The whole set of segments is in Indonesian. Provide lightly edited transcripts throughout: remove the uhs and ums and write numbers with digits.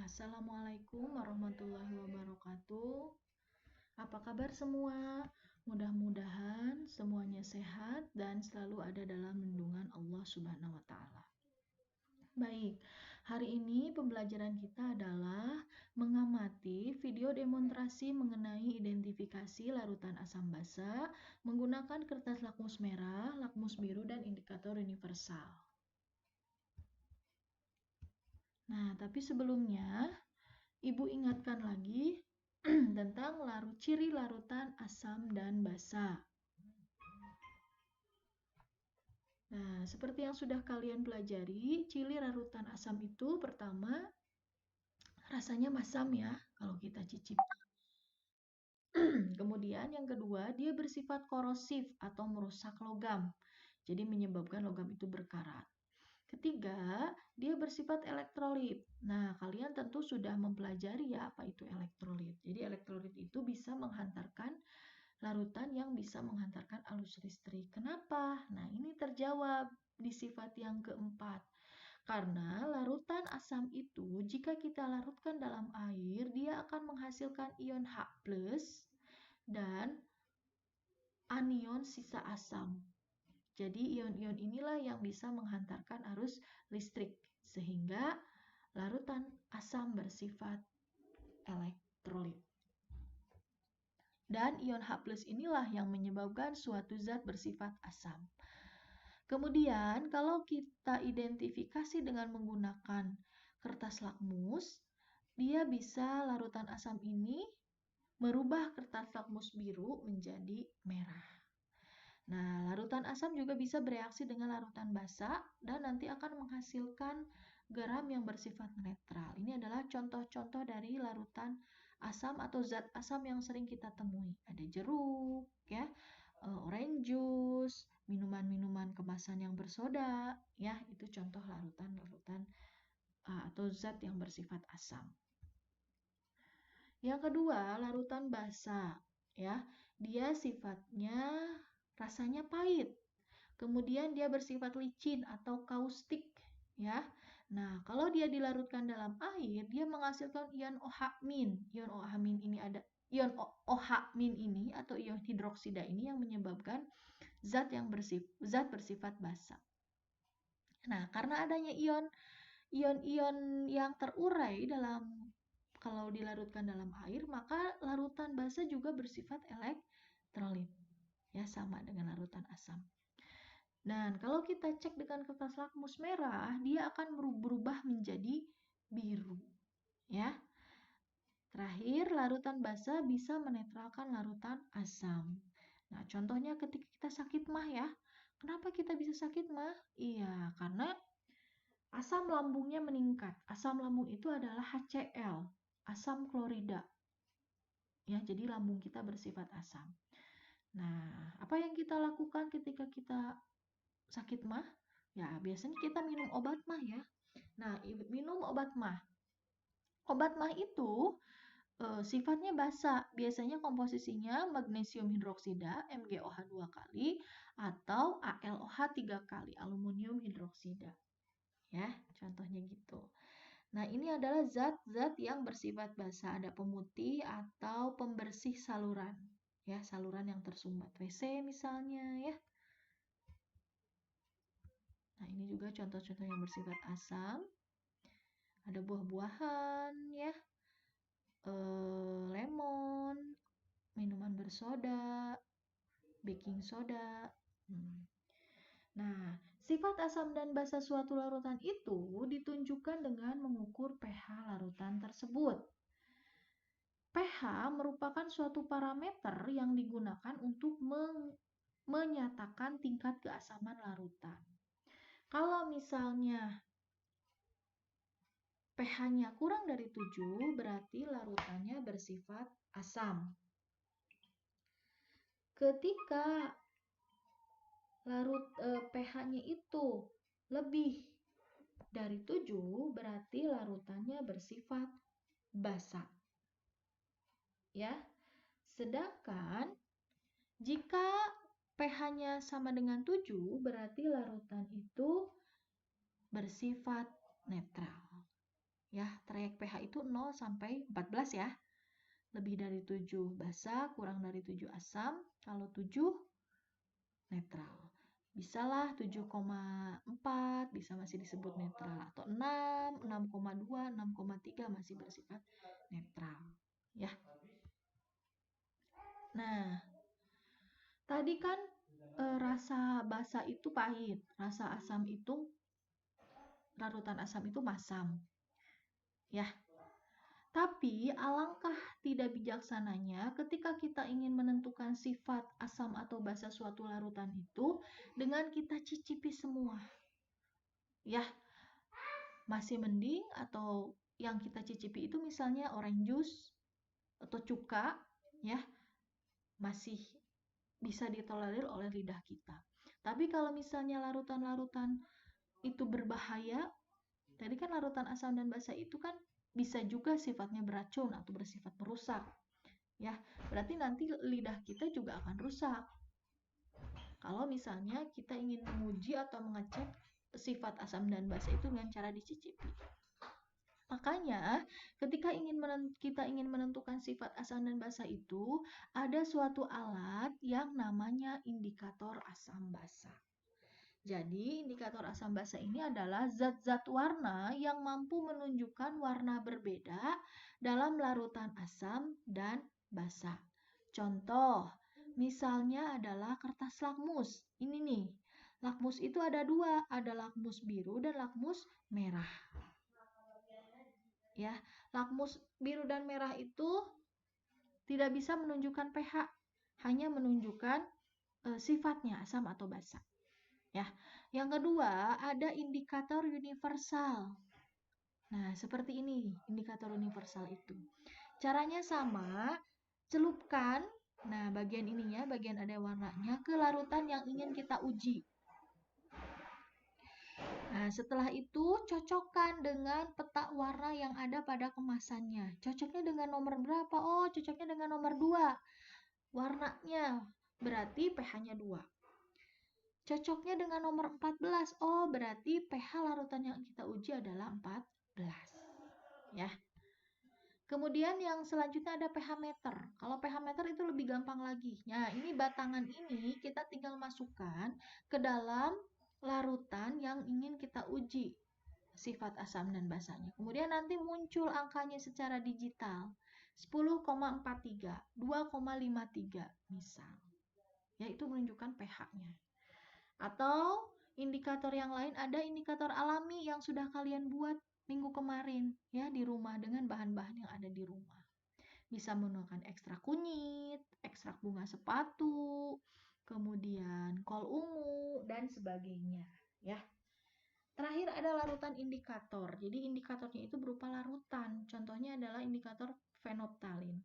Assalamualaikum warahmatullahi wabarakatuh. Apa kabar semua? Mudah-mudahan semuanya sehat dan selalu ada dalam lindungan Allah Subhanahu wa Ta'ala. Baik, hari ini pembelajaran kita adalah mengamati video demonstrasi mengenai identifikasi larutan asam basa menggunakan kertas lakmus merah, lakmus biru, dan indikator universal. Nah, tapi sebelumnya Ibu ingatkan lagi tentang ciri larutan asam dan basa. Nah, seperti yang sudah kalian pelajari, ciri larutan asam itu pertama, rasanya masam ya, kalau kita cicip. Kemudian yang kedua, dia bersifat korosif atau merusak logam. Jadi menyebabkan logam itu berkarat. Ketiga, dia bersifat elektrolit. Nah, kalian tentu sudah mempelajari ya apa itu elektrolit. Jadi elektrolit itu bisa menghantarkan larutan yang bisa menghantarkan arus listrik. Kenapa? Nah, ini terjawab di sifat yang keempat. Karena larutan asam itu jika kita larutkan dalam air, dia akan menghasilkan ion H+ dan anion sisa asam. Jadi ion-ion inilah yang bisa menghantarkan arus listrik sehingga larutan asam bersifat elektrolit. Dan ion H+ inilah yang menyebabkan suatu zat bersifat asam. Kemudian kalau kita identifikasi dengan menggunakan kertas lakmus, dia bisa larutan asam ini merubah kertas lakmus biru menjadi merah. Nah, larutan asam juga bisa bereaksi dengan larutan basa dan nanti akan menghasilkan garam yang bersifat netral. Ini adalah contoh-contoh dari larutan asam atau zat asam yang sering kita temui. Ada jeruk, ya, orange juice, minuman-minuman kemasan yang bersoda, ya, itu contoh larutan-larutan atau zat yang bersifat asam. Yang kedua, larutan basa, ya. Dia sifatnya rasanya pahit. Kemudian dia bersifat licin atau kaustik, ya. Nah, kalau dia dilarutkan dalam air, dia menghasilkan ion OH-. Ion OH- ini ada ion OH- ini atau ion hidroksida ini yang menyebabkan zat bersifat basa. Nah, karena adanya ion-ion yang terurai kalau dilarutkan dalam air, maka larutan basa juga bersifat elektrolit. Ya, sama dengan larutan asam. Dan kalau kita cek dengan kertas lakmus merah, dia akan berubah menjadi biru. Ya. Terakhir, larutan basa bisa menetralkan larutan asam. Nah, contohnya ketika kita sakit mah ya. Kenapa kita bisa sakit mah? Iya, karena asam lambungnya meningkat. Asam lambung itu adalah HCl, asam klorida. Ya, jadi lambung kita bersifat asam. Nah, apa yang kita lakukan ketika kita sakit mah? Ya, biasanya kita minum obat mah ya. Nah, minum obat mah. Obat mah itu sifatnya basa. Biasanya komposisinya magnesium hidroksida, MgOH 2 kali, atau AlOH 3 kali, aluminium hidroksida. Ya, contohnya gitu. Nah, ini adalah zat-zat yang bersifat basa. Ada pemutih atau pembersih saluran. Ya, saluran yang tersumbat. WC misalnya ya. Nah, ini juga contoh-contoh yang bersifat asam. Ada buah-buahan ya. Lemon, minuman bersoda, baking soda. Nah, sifat asam dan basa suatu larutan itu ditunjukkan dengan mengukur pH larutan tersebut. pH merupakan suatu parameter yang digunakan untuk menyatakan tingkat keasaman larutan. Kalau misalnya pH-nya kurang dari 7, berarti larutannya bersifat asam. Ketika pH-nya itu lebih dari 7, berarti larutannya bersifat basa. Ya. Sedangkan jika pH-nya sama dengan 7, berarti larutan itu bersifat netral. ya. Trayek pH itu 0 sampai 14 ya. Lebih dari 7 basa, kurang dari 7 asam. Kalau 7 netral. Bisalah 7,4 bisa masih disebut netral, atau 6, 6,2, 6,3 masih bersifat netral ya. Nah, tadi kan rasa basa itu pahit, rasa asam itu, larutan asam itu masam ya. Tapi alangkah tidak bijaksananya ketika kita ingin menentukan sifat asam atau basa suatu larutan itu dengan kita cicipi semua. Ya, masih mending atau yang kita cicipi itu misalnya orange juice atau cuka ya, masih bisa ditolerir oleh lidah kita. Tapi kalau misalnya larutan-larutan itu berbahaya, tadi kan larutan asam dan basa itu kan bisa juga sifatnya beracun atau bersifat merusak. Ya, berarti nanti lidah kita juga akan rusak. Kalau misalnya kita ingin menguji atau mengecek sifat asam dan basa itu dengan cara dicicipi. Makanya, ketika kita ingin menentukan sifat asam dan basa itu, ada suatu alat yang namanya indikator asam basa. Jadi, indikator asam basa ini adalah zat-zat warna yang mampu menunjukkan warna berbeda dalam larutan asam dan basa. Contoh, misalnya adalah kertas lakmus. Ini nih, lakmus itu ada dua, ada lakmus biru dan lakmus merah. Ya, lakmus biru dan merah itu tidak bisa menunjukkan pH, hanya menunjukkan sifatnya asam atau basa. Ya, yang kedua ada indikator universal. Nah, seperti ini indikator universal itu. Caranya sama, celupkan, nah bagian ininya, bagian ada warnanya ke larutan yang ingin kita uji. Nah, setelah itu cocokkan dengan peta warna yang ada pada kemasannya. Cocoknya dengan nomor berapa? Oh, cocoknya dengan nomor 2. Warnanya berarti pH-nya 2. Cocoknya dengan nomor 14. Oh, berarti pH larutan yang kita uji adalah 14. Ya. Kemudian yang selanjutnya ada pH meter. Kalau pH meter itu lebih gampang lagi. Nah, ini batangan ini kita tinggal masukkan ke dalam larutan yang ingin kita uji sifat asam dan basanya. Kemudian nanti muncul angkanya secara digital. 10,43, 2,53 misal. Yaitu menunjukkan pH-nya. Atau indikator yang lain, ada indikator alami yang sudah kalian buat minggu kemarin ya di rumah dengan bahan-bahan yang ada di rumah. Bisa menggunakan ekstrak kunyit, ekstrak bunga sepatu, kemudian kol ungu dan sebagainya ya. Terakhir ada larutan indikator. Jadi indikatornya itu berupa larutan. Contohnya adalah indikator fenolftalin.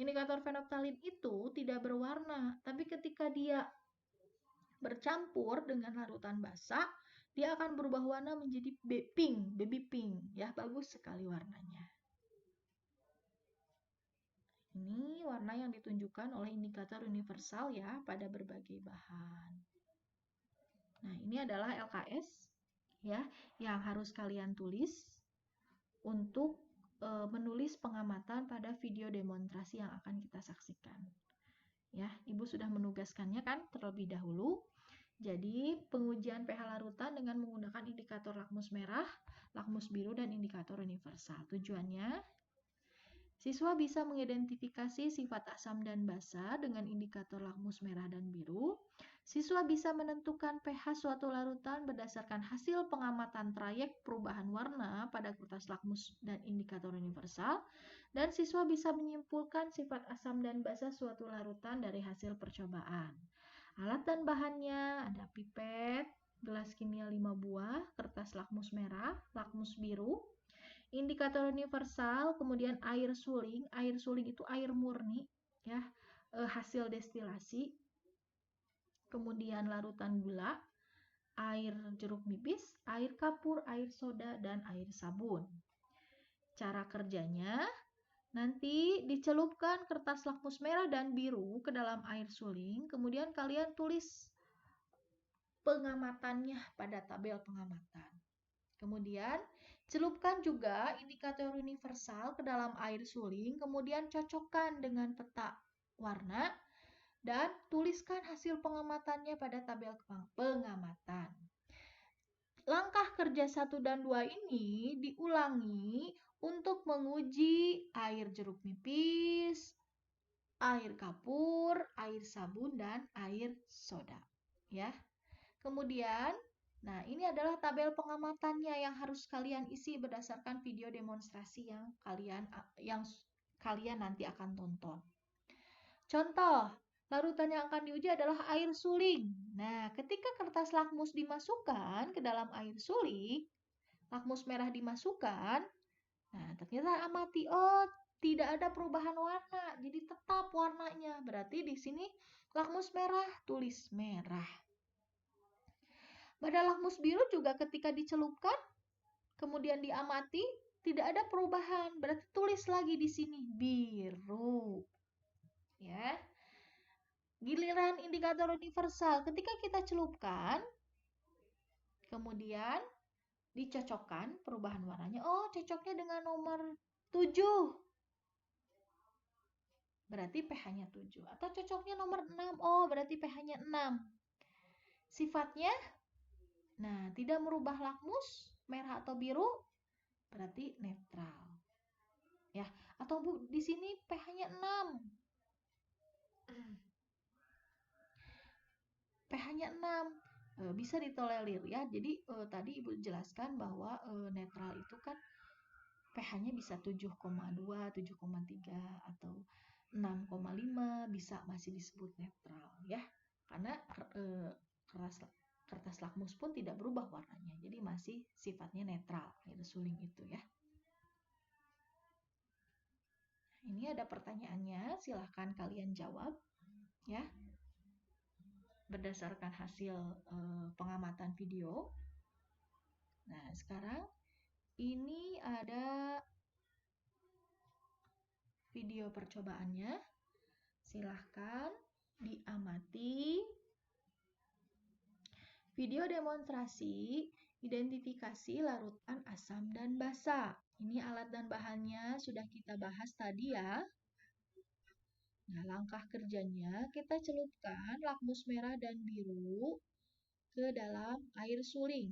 Indikator fenolftalin itu tidak berwarna, tapi ketika dia bercampur dengan larutan basa, dia akan berubah warna menjadi baby pink, ya, bagus sekali warnanya. Ini warna yang ditunjukkan oleh indikator universal ya pada berbagai bahan. Nah, ini adalah LKS ya yang harus kalian tulis untuk menulis pengamatan pada video demonstrasi yang akan kita saksikan. Ya, Ibu sudah menugaskannya kan terlebih dahulu. Jadi, pengujian pH larutan dengan menggunakan indikator lakmus merah, lakmus biru, dan indikator universal. Tujuannya, siswa bisa mengidentifikasi sifat asam dan basa dengan indikator lakmus merah dan biru. Siswa bisa menentukan pH suatu larutan berdasarkan hasil pengamatan trayek perubahan warna pada kertas lakmus dan indikator universal. Dan siswa bisa menyimpulkan sifat asam dan basa suatu larutan dari hasil percobaan. Alat dan bahannya ada pipet, gelas kimia 5 buah, kertas lakmus merah, lakmus biru, indikator universal, kemudian air suling. Air suling itu air murni ya, hasil destilasi. Kemudian larutan gula, air jeruk nipis, air kapur, air soda, dan air sabun. Cara kerjanya, nanti dicelupkan kertas lakmus merah dan biru ke dalam air suling, kemudian kalian tulis pengamatannya pada tabel pengamatan. Kemudian Celupkan juga indikator universal ke dalam air suling, kemudian cocokkan dengan peta warna, dan tuliskan hasil pengamatannya pada tabel pengamatan. Langkah kerja 1 dan 2 ini diulangi untuk menguji air jeruk nipis, air kapur, air sabun, dan air soda. Ya. Kemudian, nah ini adalah tabel pengamatannya yang harus kalian isi berdasarkan video demonstrasi yang kalian nanti akan tonton. Contoh, larutan yang akan diuji adalah air suling. Nah, ketika kertas lakmus dimasukkan ke dalam air suling, lakmus merah dimasukkan, nah ternyata amati, oh tidak ada perubahan warna, jadi tetap warnanya. Berarti di sini lakmus merah, tulis merah. Pada lakmus biru juga ketika dicelupkan, kemudian diamati, tidak ada perubahan. Berarti tulis lagi di sini biru. Ya. Giliran indikator universal, ketika kita celupkan, kemudian dicocokkan perubahan warnanya. Oh, cocoknya dengan nomor 7. Berarti pH-nya 7. Atau cocoknya nomor 6. Oh, berarti pH-nya 6. Sifatnya, nah, tidak merubah lakmus, merah atau biru, berarti netral. Ya, atau Bu, di sini pH-nya 6. pH-nya 6. Bisa ditolerir ya. Jadi tadi Ibu jelaskan bahwa netral itu kan pH-nya bisa 7,2, 7,3 atau 6,5 bisa masih disebut netral ya. Karena kertas lakmus pun tidak berubah warnanya. Jadi masih sifatnya netral air suling itu ya. Ini ada pertanyaannya, silahkan kalian jawab ya. Berdasarkan hasil pengamatan video. Nah, sekarang ini ada video percobaannya. Silahkan diamati. Video demonstrasi identifikasi larutan asam dan basa. Ini alat dan bahannya sudah kita bahas tadi ya. Nah, langkah kerjanya kita celupkan lakmus merah dan biru ke dalam air suling.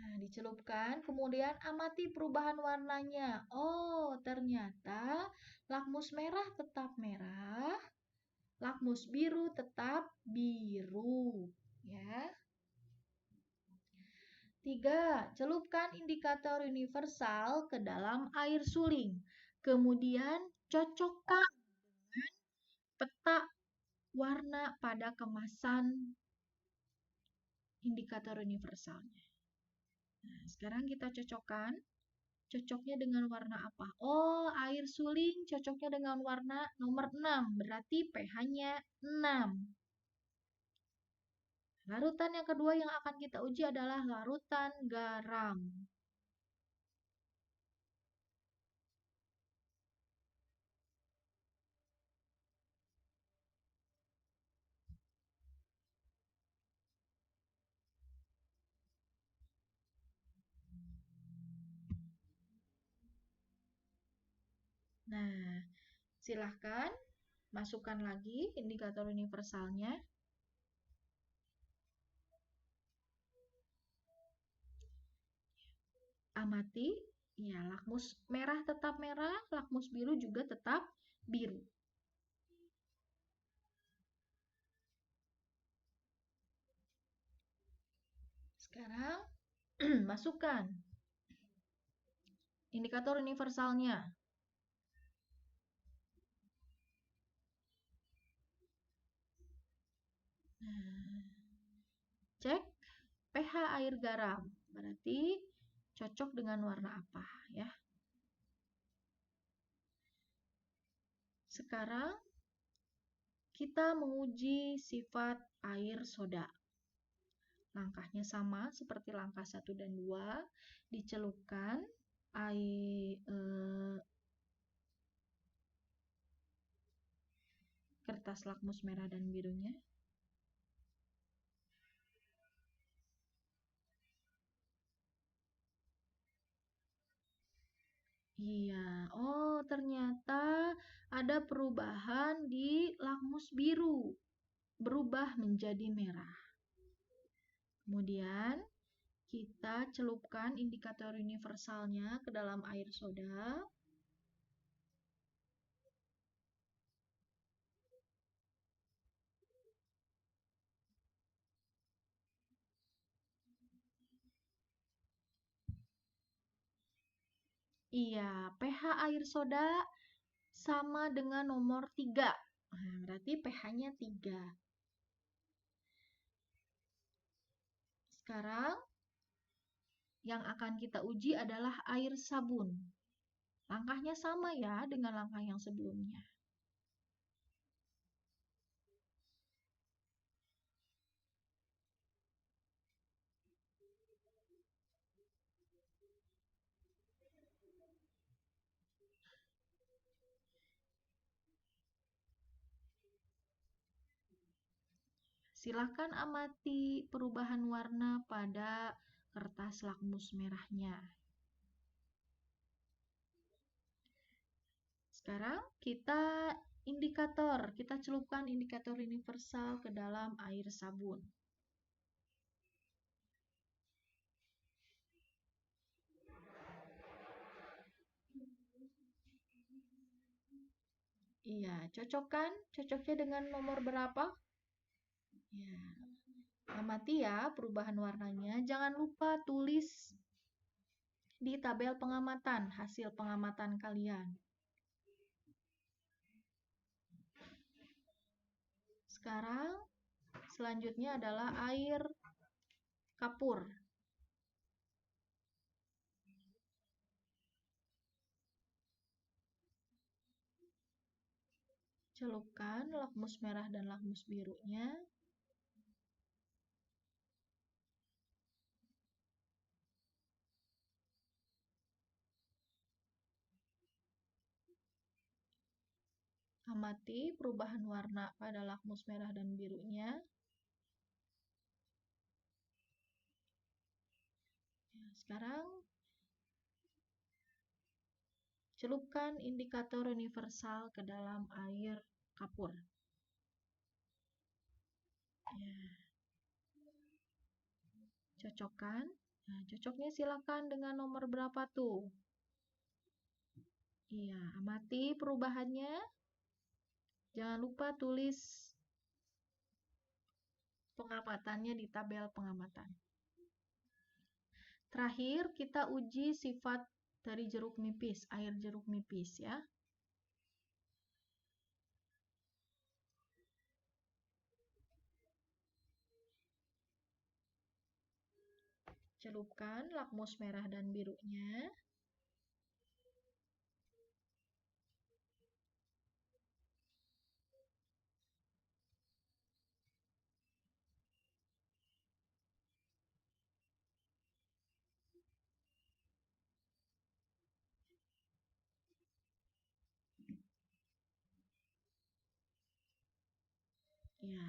Nah, dicelupkan, kemudian amati perubahan warnanya. Oh, ternyata lakmus merah tetap merah, lakmus biru tetap biru. Ya. 3. Celupkan indikator universal ke dalam air suling. Kemudian cocokkan dengan peta warna pada kemasan indikator universalnya. Nah, sekarang kita cocokkan. Cocoknya dengan warna apa? Oh, air suling cocoknya dengan warna nomor 6. Berarti pH-nya 6. Larutan yang kedua yang akan kita uji adalah larutan garam. Nah, silahkan masukkan lagi indikator universalnya. Amati, ya lakmus merah tetap merah, lakmus biru juga tetap biru. Sekarang masukkan indikator universalnya. Cek pH air garam, berarti cocok dengan warna apa ya. Sekarang kita menguji sifat air soda. Langkahnya sama seperti langkah 1 dan 2. Dicelupkan air kertas lakmus merah dan birunya. Iya, oh ternyata ada perubahan di lakmus biru, berubah menjadi merah. Kemudian kita celupkan indikator universalnya ke dalam air soda. Iya, pH air soda sama dengan nomor 3. Nah, berarti pH-nya 3. Sekarang yang akan kita uji adalah air sabun. Langkahnya sama ya dengan langkah yang sebelumnya. Silahkan amati perubahan warna pada kertas lakmus merahnya. Sekarang kita celupkan indikator universal ke dalam air sabun. Iya, cocoknya dengan nomor berapa? Ya, amati ya perubahan warnanya. Jangan lupa tulis di tabel pengamatan hasil pengamatan kalian. Sekarang selanjutnya adalah air kapur. Celupkan lakmus merah dan lakmus birunya. Amati perubahan warna pada lakmus merah dan birunya. Ya, sekarang celupkan indikator universal ke dalam air kapur. Ya. Cocokkan. Nah, cocoknya silakan dengan nomor berapa tuh? Iya, amati perubahannya. Jangan lupa tulis pengamatannya di tabel pengamatan. Terakhir, kita uji sifat dari jeruk nipis, air jeruk nipis ya. Celupkan lakmus merah dan birunya. Ya,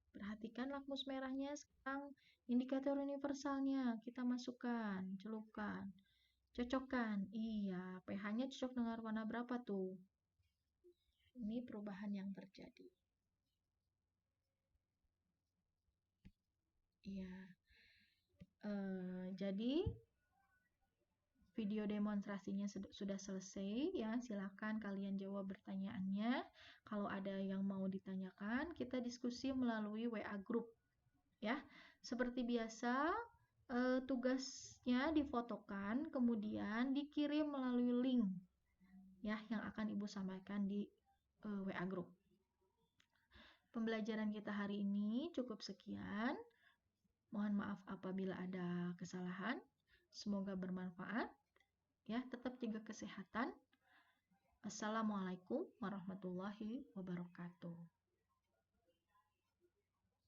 perhatikan lakmus merahnya. Sekarang indikator universalnya kita masukkan, celupkan. Cocokkan. Iya, pH-nya cocok dengan warna berapa tuh? Ini perubahan yang terjadi. Iya. Jadi video demonstrasinya sudah selesai ya. Silahkan kalian jawab pertanyaannya. Kalau ada yang mau ditanyakan, kita diskusi melalui WA group ya. Seperti biasa, tugasnya difotokan kemudian dikirim melalui link ya yang akan Ibu sampaikan di WA group. Pembelajaran kita hari ini cukup sekian. Mohon maaf apabila ada kesalahan. Semoga bermanfaat. Ya, tetap jaga kesehatan. Assalamualaikum warahmatullahi wabarakatuh.